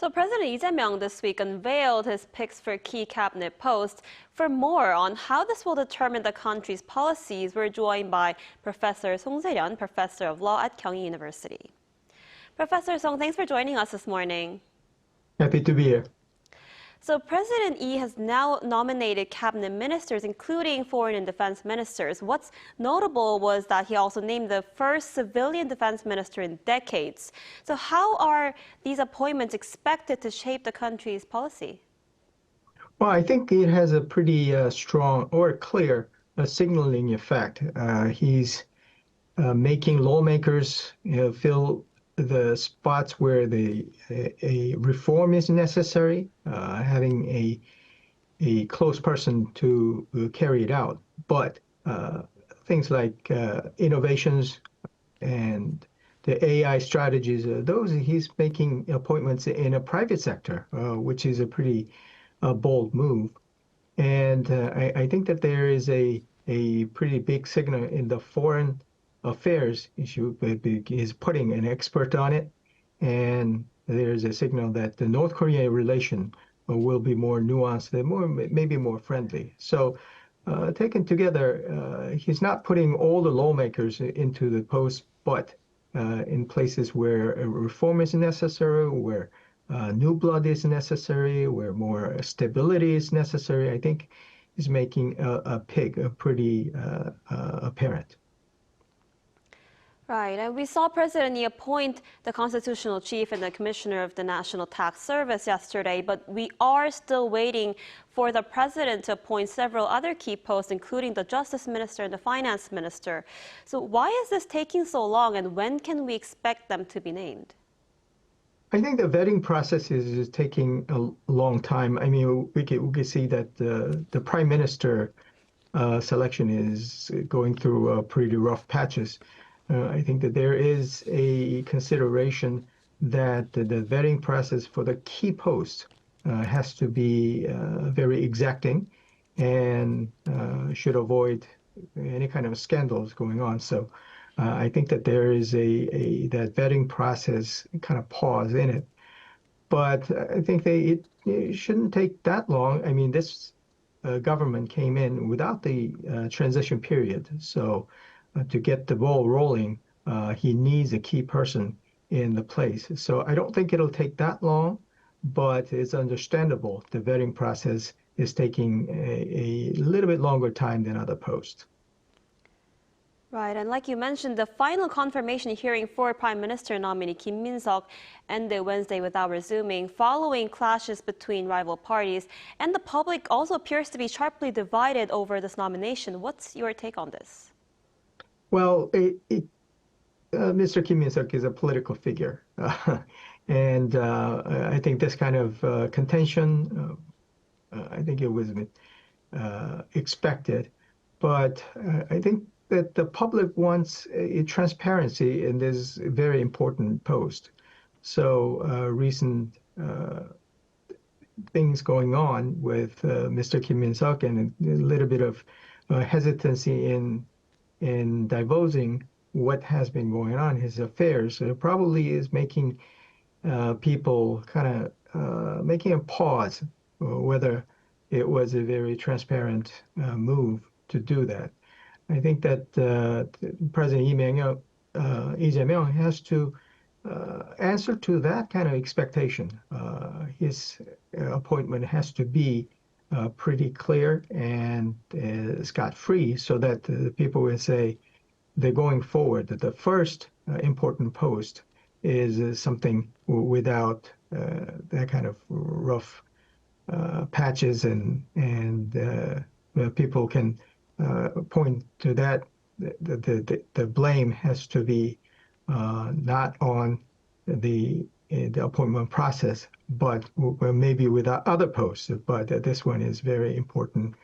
So President Lee Jae Myung this week unveiled his picks for key cabinet posts. For more on how this will determine the country's policies, we're joined by Professor Song Se-ryun, Professor of Law at Kyung Hee University. Professor Song, thanks for joining us this morning. Happy to be here. So President Lee has now nominated cabinet ministers, including foreign and defense ministers. What's notable was that he also named the first civilian defense minister in decades. So how are these appointments expected to shape the country's policy? Well, I think it has a pretty strong or clear signaling effect. He's making lawmakers fill the spots where a reform is necessary, having a close person to carry it out. But things like innovations and the AI strategies, those he's making appointments in a private sector, which is a pretty bold move. And I think that there is a pretty big signal in the foreign affairs issue. Is putting an expert on it, and there's a signal that the North Korea relation will be more nuanced and maybe more friendly. So taken together, he's not putting all the lawmakers into the post, but in places where reform is necessary, where new blood is necessary, where more stability is necessary, I think he's making a pick pretty apparent. Right, and we saw President Lee appoint the constitutional chief and the commissioner of the National Tax Service yesterday, but we are still waiting for the president to appoint several other key posts, including the justice minister and the finance minister. So why is this taking so long, and when can we expect them to be named? I think the vetting process is taking a long time. I mean, we can see that the prime minister selection is going through pretty rough patches. I think that there is a consideration that the vetting process for the key posts has to be very exacting and should avoid any kind of scandals going on. So I think that there is that vetting process kind of pause in it. But I think it shouldn't take that long. I mean, this government came in without the transition period. So to get the ball rolling, he needs a key person in the place. So I don't think it'll take that long, but it's understandable. The vetting process is taking a little bit longer time than other posts. Right, and like you mentioned, the final confirmation hearing for Prime Minister nominee Kim Min-seok ended Wednesday without resuming, following clashes between rival parties. And the public also appears to be sharply divided over this nomination. What's your take on this? Well, Mr. Kim Min-seok is a political figure. And I think this kind of contention, I think it was expected. But I think that the public wants a transparency in this very important post. So recent things going on with Mr. Kim Min-seok and a little bit of hesitancy in divulging what has been going on, his affairs, probably is making people kind of making a pause whether it was a very transparent move to do that. I think that President Lee Jae Myung has to answer to that kind of expectation. His appointment has to be pretty clear and scot-free, so that the people will say they're going forward, that the first important post is something without that kind of rough patches, and people can point to that. The blame has to be not on the appointment process, but maybe with other posts. But this one is very important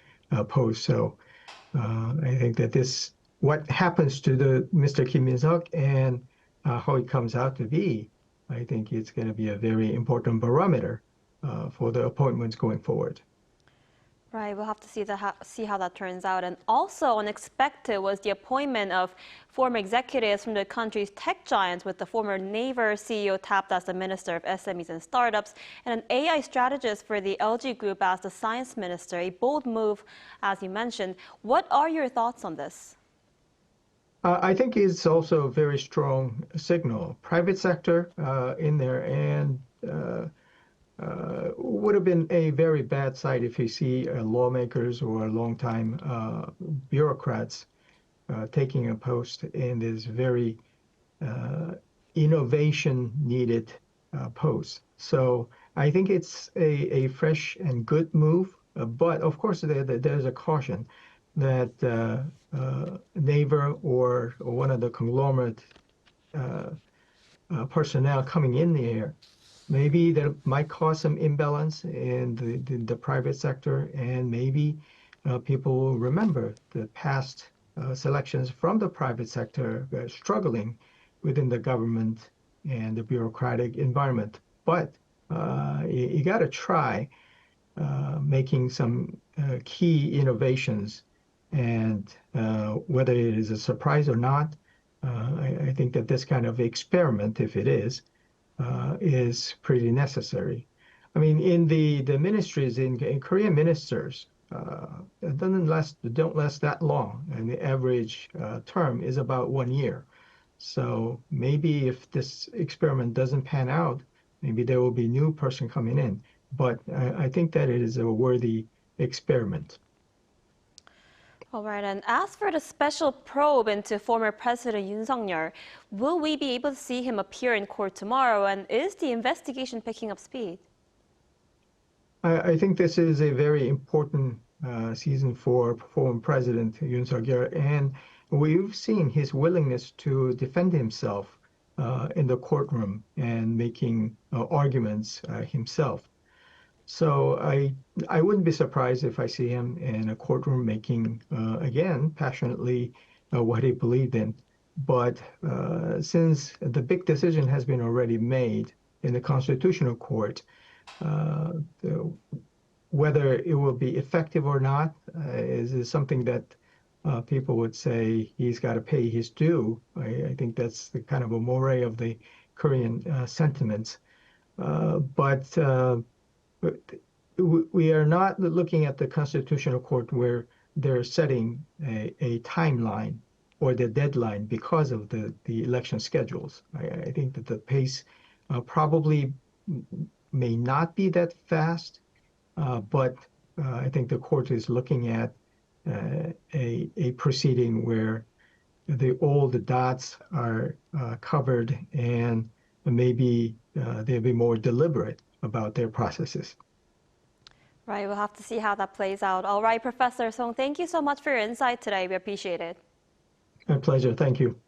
post. So I think that what happens to Mr. Kim Min-seok and how it comes out to be, I think it's going to be a very important barometer for the appointments going forward. Right, we'll have to see how that turns out. And also unexpected was the appointment of former executives from the country's tech giants, with the former Naver CEO tapped as the Minister of SMEs and Startups, and an AI strategist for the LG Group as the Science Minister. A bold move, as you mentioned. What are your thoughts on this? I think it's also a very strong signal. Private sector in there, and would have been a very bad sight if you see lawmakers or longtime bureaucrats taking a post in this very innovation-needed post. So I think it's a fresh and good move, but of course there's a caution that Naver or one of the conglomerate personnel coming in there, maybe that might cause some imbalance in the private sector, and maybe people will remember the past selections from the private sector struggling within the government and the bureaucratic environment. But you got to try making some key innovations, and whether it is a surprise or not, I think that this kind of experiment, if it is pretty necessary. I mean, in the ministries, in Korean ministers, it don't last that long, and the average term is about 1 year. So maybe if this experiment doesn't pan out, maybe there will be a new person coming in. But I think that it is a worthy experiment. All right, and as for the special probe into former President Yoon Suk-yeol, will we be able to see him appear in court tomorrow, and is the investigation picking up speed? I think this is a very important season for former President Yoon Suk-yeol, and we've seen his willingness to defend himself in the courtroom and making arguments himself. So I wouldn't be surprised if I see him in a courtroom making, again, passionately what he believed in. But since the big decision has been already made in the Constitutional Court, whether it will be effective or not is something that people would say he's got to pay his due. I think that's the kind of a moray of the Korean sentiments. But we are not looking at the Constitutional Court where they're setting a timeline or the deadline because of the election schedules. I think that the pace probably may not be that fast, but I think the court is looking at a proceeding where all the dots are covered, and maybe they'll be more deliberate about their processes. Right, we'll have to see how that plays out. All right, Professor Song, thank you so much for your insight today. We appreciate it. My pleasure. Thank you.